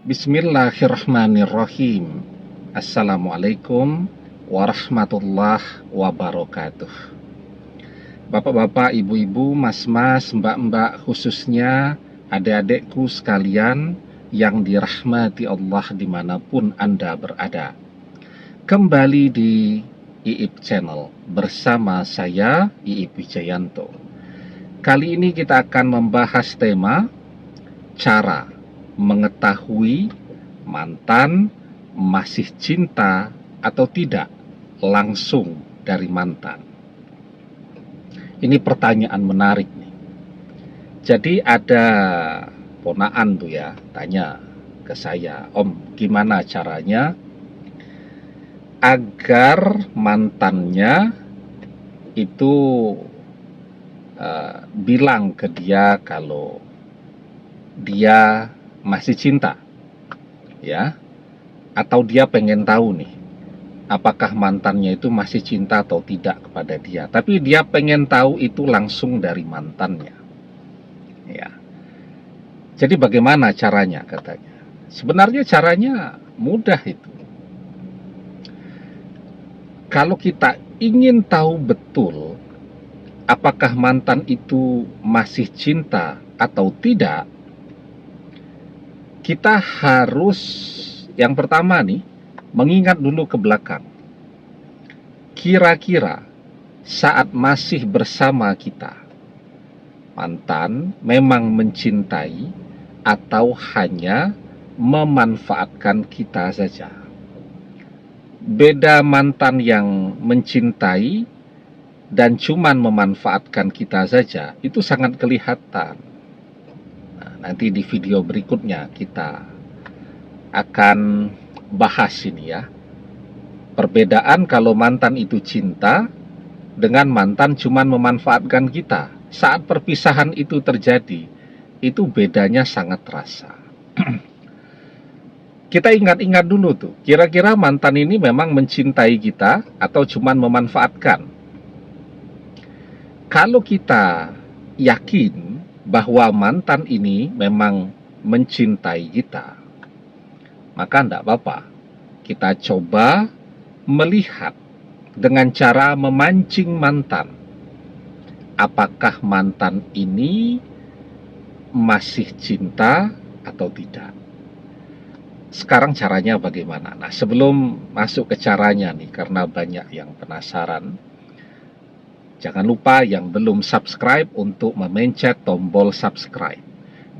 Bismillahirrahmanirrahim. Assalamualaikum warahmatullahi wabarakatuh. Bapak-bapak, ibu-ibu, mas-mas, mbak-mbak, khususnya adik-adikku sekalian yang dirahmati Allah dimanapun Anda berada. Kembali di Iip Channel bersama saya, Iip Wijayanto. Kali ini kita akan membahas tema cara mengetahui mantan masih cinta atau tidak langsung dari mantan. Ini pertanyaan menarik nih. Jadi ada ponaan tuh ya, tanya ke saya, "Om, gimana caranya agar mantannya itu bilang ke dia kalau dia masih cinta, ya, atau dia pengen tahu nih apakah mantannya itu masih cinta atau tidak kepada dia, tapi dia pengen tahu itu langsung dari mantannya, ya. Jadi bagaimana caranya katanya? Sebenarnya caranya mudah itu. Kalau kita ingin tahu betul apakah mantan itu masih cinta atau tidak, kita harus yang pertama nih, mengingat dulu ke belakang. Kira-kira saat masih bersama kita, mantan memang mencintai atau hanya memanfaatkan kita saja. Beda mantan yang mencintai dan cuman memanfaatkan kita saja, itu sangat kelihatan. Nah, nanti di video berikutnya kita akan bahas ini ya. Perbedaan kalau mantan itu cinta dengan mantan cuman memanfaatkan kita. Saat perpisahan itu terjadi, itu bedanya sangat terasa. Kita ingat-ingat dulu tuh, kira-kira mantan ini memang mencintai kita atau cuman memanfaatkan? Kalau kita yakin bahwa mantan ini memang mencintai kita, maka tidak apa-apa. Kita coba melihat dengan cara memancing mantan. Apakah mantan ini masih cinta atau tidak? Sekarang caranya bagaimana? Nah, sebelum masuk ke caranya nih, karena banyak yang penasaran, jangan lupa yang belum subscribe untuk memencet tombol subscribe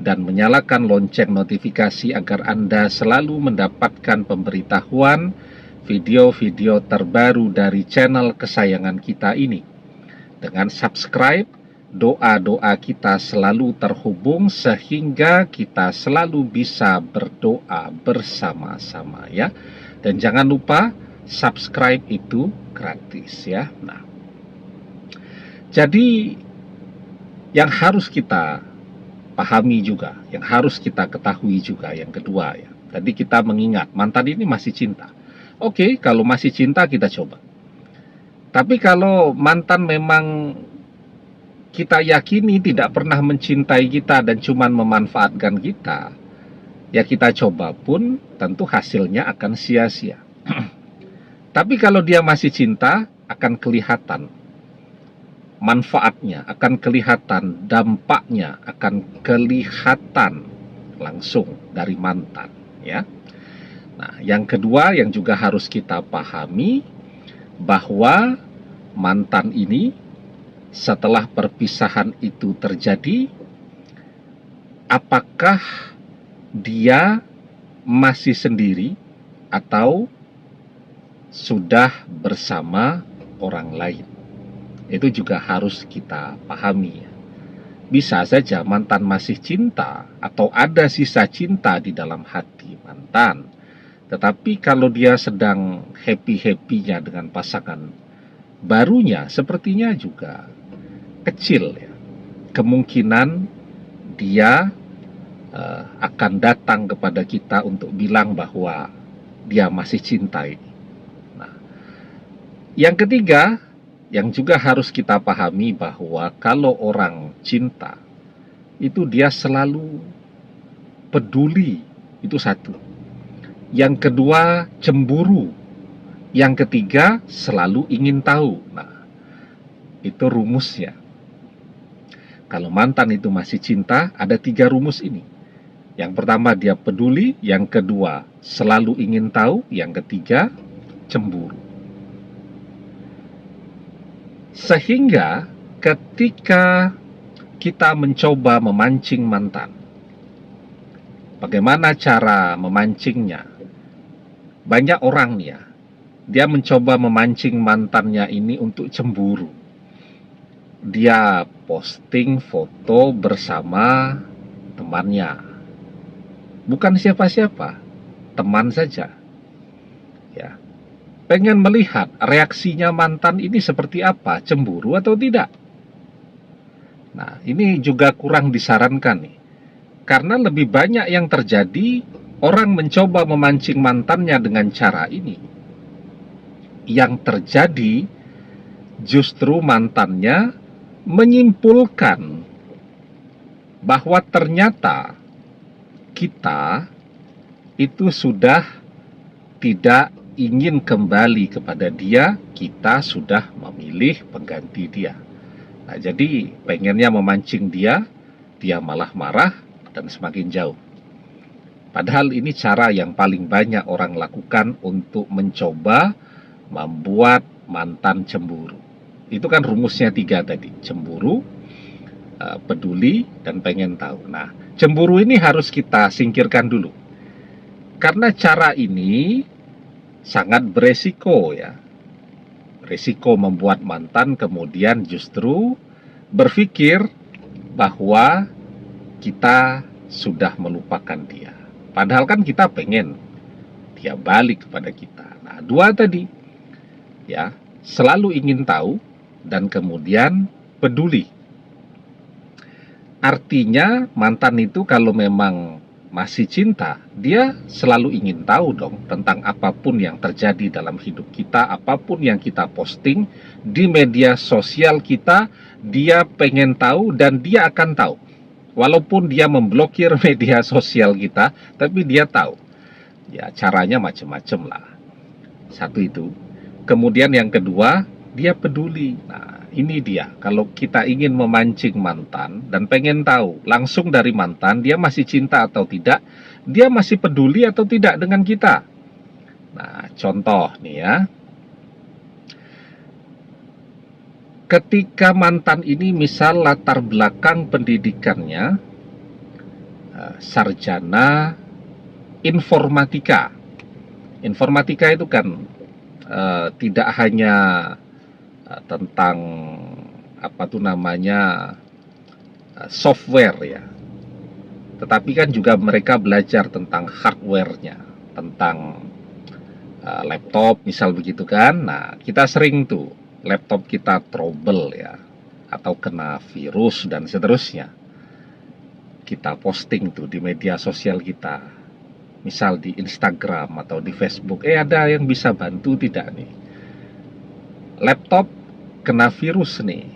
dan menyalakan lonceng notifikasi agar Anda selalu mendapatkan pemberitahuan video-video terbaru dari channel kesayangan kita ini. Dengan subscribe, doa-doa kita selalu terhubung sehingga kita selalu bisa berdoa bersama-sama ya. Dan jangan lupa subscribe itu gratis ya. Nah, jadi yang harus kita pahami juga, yang harus kita ketahui juga yang kedua ya. Tadi kita mengingat mantan ini masih cinta. Oke, kalau masih cinta kita coba. Tapi kalau mantan memang kita yakini tidak pernah mencintai kita dan cuma memanfaatkan kita, ya kita coba pun tentu hasilnya akan sia-sia. Tapi kalau dia masih cinta, akan kelihatan manfaatnya, akan kelihatan dampaknya, akan kelihatan langsung dari mantan ya. Nah, yang kedua yang juga harus kita pahami bahwa mantan ini setelah perpisahan itu terjadi, apakah dia masih sendiri atau sudah bersama orang lain. Itu juga harus kita pahami. Bisa saja mantan masih cinta atau ada sisa cinta di dalam hati mantan. Tetapi kalau dia sedang happy-happynya dengan pasangan barunya, sepertinya juga kecil ya kemungkinan dia akan datang kepada kita untuk bilang bahwa dia masih cintai. Nah, yang ketiga, yang juga harus kita pahami bahwa kalau orang cinta, itu dia selalu peduli Itu satu. Yang kedua, cemburu. Yang ketiga, selalu ingin tahu. Nah, itu rumusnya. Kalau mantan itu masih cinta, ada 3 rumus ini. Yang pertama, dia peduli. Yang kedua, selalu ingin tahu. Yang ketiga, cemburu. Sehingga ketika kita mencoba memancing mantan, bagaimana cara memancingnya? Banyak orang nih ya, dia mencoba memancing mantannya ini untuk cemburu. Dia posting foto bersama temannya. Bukan siapa-siapa, teman saja. Ya. Pengen melihat reaksinya mantan ini seperti apa, cemburu atau tidak. Nah, ini juga kurang disarankan nih. Karena lebih banyak yang terjadi, orang mencoba memancing mantannya dengan cara ini. Yang terjadi justru mantannya menyimpulkan bahwa ternyata kita itu sudah tidak ingin kembali kepada dia, kita sudah memilih pengganti dia. Nah, jadi pengennya memancing dia, dia malah marah dan semakin jauh. Padahal ini cara yang paling banyak orang lakukan untuk mencoba membuat mantan cemburu. Itu kan rumusnya 3 tadi, cemburu, peduli, dan pengen tahu. Nah, cemburu ini harus kita singkirkan dulu. Karena cara ini sangat beresiko ya. Resiko membuat mantan kemudian justru berpikir bahwa kita sudah melupakan dia. Padahal kan kita pengen dia balik kepada kita. Nah, 2 tadi ya, selalu ingin tahu dan kemudian peduli. Artinya mantan itu kalau memang masih cinta, dia selalu ingin tahu dong tentang apapun yang terjadi dalam hidup kita, apapun yang kita posting di media sosial kita, dia pengen tahu dan dia akan tahu. Walaupun dia memblokir media sosial kita, tapi dia tahu. Ya, caranya macam-macam lah. Satu itu. Kemudian yang kedua, dia peduli. Nah, ini dia. Kalau kita ingin memancing mantan dan pengen tahu langsung dari mantan, dia masih cinta atau tidak, dia masih peduli atau tidak dengan kita. Nah, contoh nih ya. Ketika mantan ini misal latar belakang pendidikannya sarjana informatika. Informatika itu kan tidak hanya tentang apa tuh namanya software ya, tetapi kan juga mereka belajar tentang hardware-nya, tentang laptop misal begitu kan. Nah, kita sering tuh laptop kita trouble ya, atau kena virus dan seterusnya, kita posting tuh di media sosial kita, misal di Instagram atau di Facebook. Ada yang bisa bantu tidak nih, laptop kena virus nih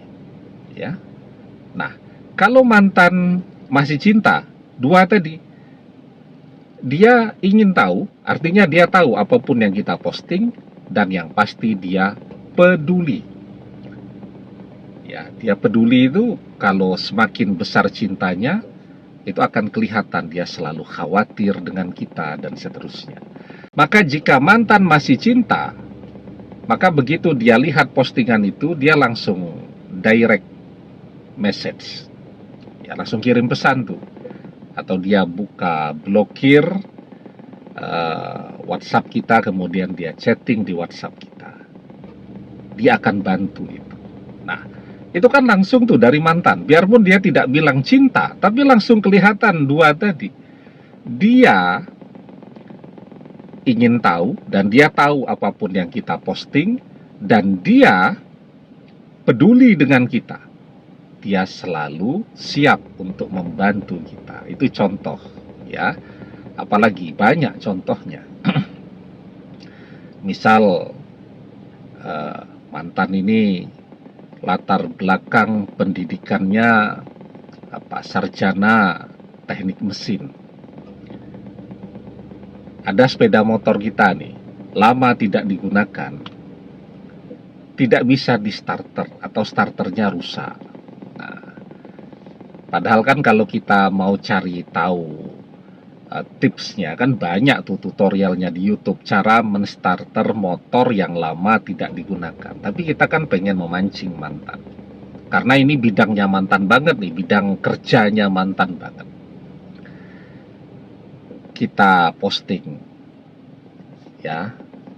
ya. Nah, kalau mantan masih cinta, 2 tadi, dia ingin tahu, artinya dia tahu apapun yang kita posting, dan yang pasti dia peduli. Ya, dia peduli itu kalau semakin besar cintanya, itu akan kelihatan dia selalu khawatir dengan kita dan seterusnya. Maka jika mantan masih cinta, maka begitu dia lihat postingan itu, dia langsung direct message. Ya, langsung kirim pesan tuh. Atau dia buka blokir WhatsApp kita, kemudian dia chatting di WhatsApp kita. Dia akan bantu itu. Nah, itu kan langsung tuh dari mantan. Biarpun dia tidak bilang cinta, tapi langsung kelihatan 2 tadi. Dia ingin tahu dan dia tahu apapun yang kita posting, dan dia peduli dengan kita. Dia selalu siap untuk membantu kita. Itu contoh ya. Apalagi banyak contohnya. Misal mantan ini latar belakang pendidikannya sarjana teknik mesin. ada sepeda motor kita nih, lama tidak digunakan, tidak bisa di starter atau starternya rusak. Nah, padahal kan kalau kita mau cari tahu tipsnya kan banyak tuh tutorialnya di YouTube cara menstarter motor yang lama tidak digunakan. Tapi kita kan pengen memancing mantan. Karena ini bidangnya mantan banget nih, bidang kerjanya mantan banget. Kita posting. Ya.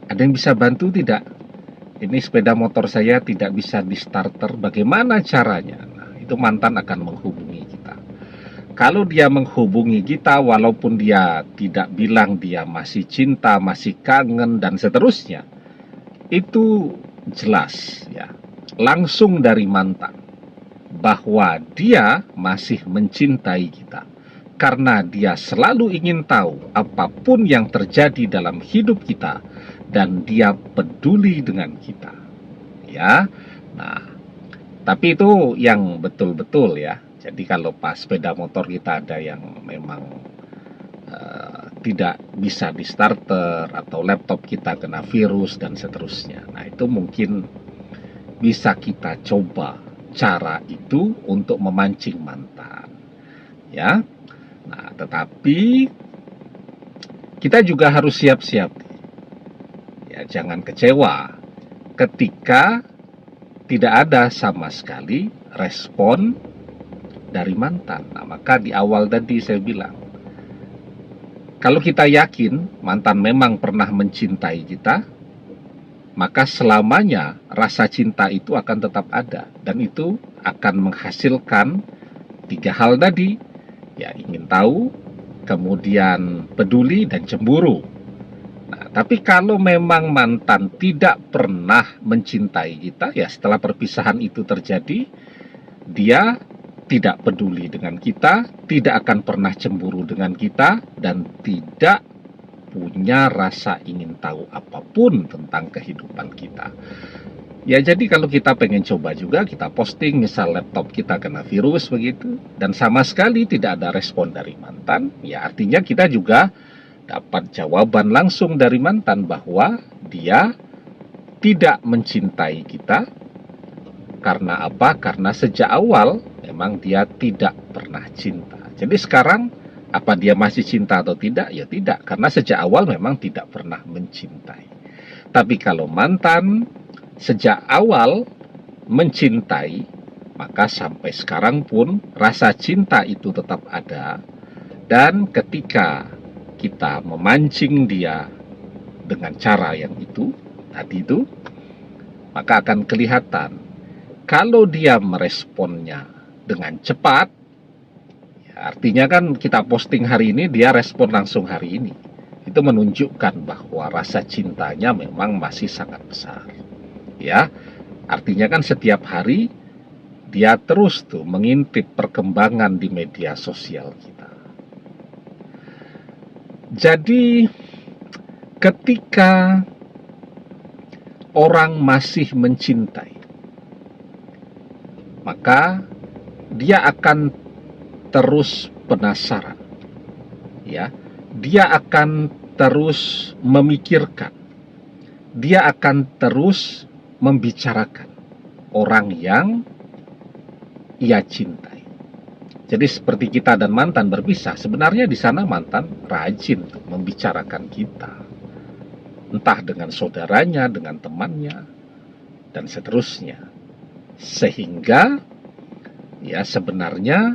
Ada yang bisa bantu tidak? Ini sepeda motor saya tidak bisa di starter, bagaimana caranya? Nah, itu mantan akan menghubungi kita. Kalau dia menghubungi kita, walaupun dia tidak bilang dia masih cinta, masih kangen, dan seterusnya, itu jelas ya, langsung dari mantan, bahwa dia masih mencintai kita. Karena dia selalu ingin tahu apapun yang terjadi dalam hidup kita, dan dia peduli dengan kita. Ya, nah, tapi itu yang betul-betul ya. Jadi kalau pas sepeda motor kita ada yang memang tidak bisa di starter atau laptop kita kena virus dan seterusnya. Nah, itu mungkin bisa kita coba cara itu untuk memancing mantan. Ya. Nah, tetapi kita juga harus siap-siap. Ya, jangan kecewa ketika tidak ada sama sekali respon dari mantan. Nah, maka di awal tadi saya bilang, kalau kita yakin mantan memang pernah mencintai kita, maka selamanya rasa cinta itu akan tetap ada. Dan itu akan menghasilkan 3 hal tadi. Ya, ingin tahu, kemudian peduli, dan cemburu. Nah, tapi kalau memang mantan tidak pernah mencintai kita, ya setelah perpisahan itu terjadi, dia tidak peduli dengan kita, tidak akan pernah cemburu dengan kita, dan tidak punya rasa ingin tahu apapun tentang kehidupan kita. Ya, jadi kalau kita pengen coba juga, kita posting misal laptop kita kena virus begitu, dan sama sekali tidak ada respon dari mantan, ya artinya kita juga dapat jawaban langsung dari mantan bahwa dia tidak mencintai kita. Karena apa? Karena sejak awal memang dia tidak pernah cinta. Jadi sekarang apa dia masih cinta atau tidak? Ya tidak, karena sejak awal memang tidak pernah mencintai. Tapi kalau mantan sejak awal mencintai, maka sampai sekarang pun rasa cinta itu tetap ada. Dan ketika kita memancing dia dengan cara yang itu, tadi itu, maka akan kelihatan. Kalau dia meresponnya dengan cepat, ya artinya kan kita posting hari ini, dia respon langsung hari ini. Itu menunjukkan bahwa rasa cintanya memang masih sangat besar. Ya, artinya kan setiap hari dia terus tuh mengintip perkembangan di media sosial kita. Jadi ketika orang masih mencintai, maka dia akan terus penasaran, ya. Dia akan terus memikirkan, dia akan terus membicarakan orang yang ia cintai. Jadi seperti kita dan mantan berpisah, sebenarnya di sana mantan rajin membicarakan kita, entah dengan saudaranya, dengan temannya, dan seterusnya. Sehingga ya sebenarnya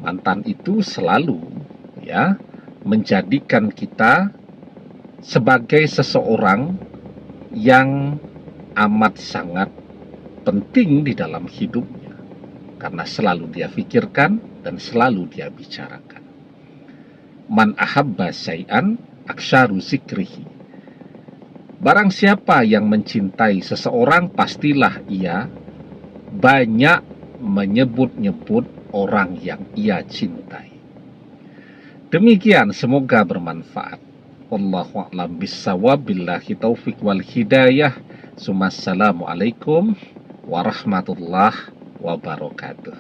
mantan itu selalu ya menjadikan kita sebagai seseorang yang amat sangat penting di dalam hidupnya, karena selalu dia pikirkan dan selalu dia bicarakan. Man ahabba syai'an aksharu zikrihi. Barang siapa yang mencintai seseorang, pastilah ia banyak menyebut-nyebut orang yang ia cintai. Demikian, semoga bermanfaat. Wallahu a'lam bissawab, billahi taufik wal hidayah. Assalamualaikum warahmatullahi wabarakatuh.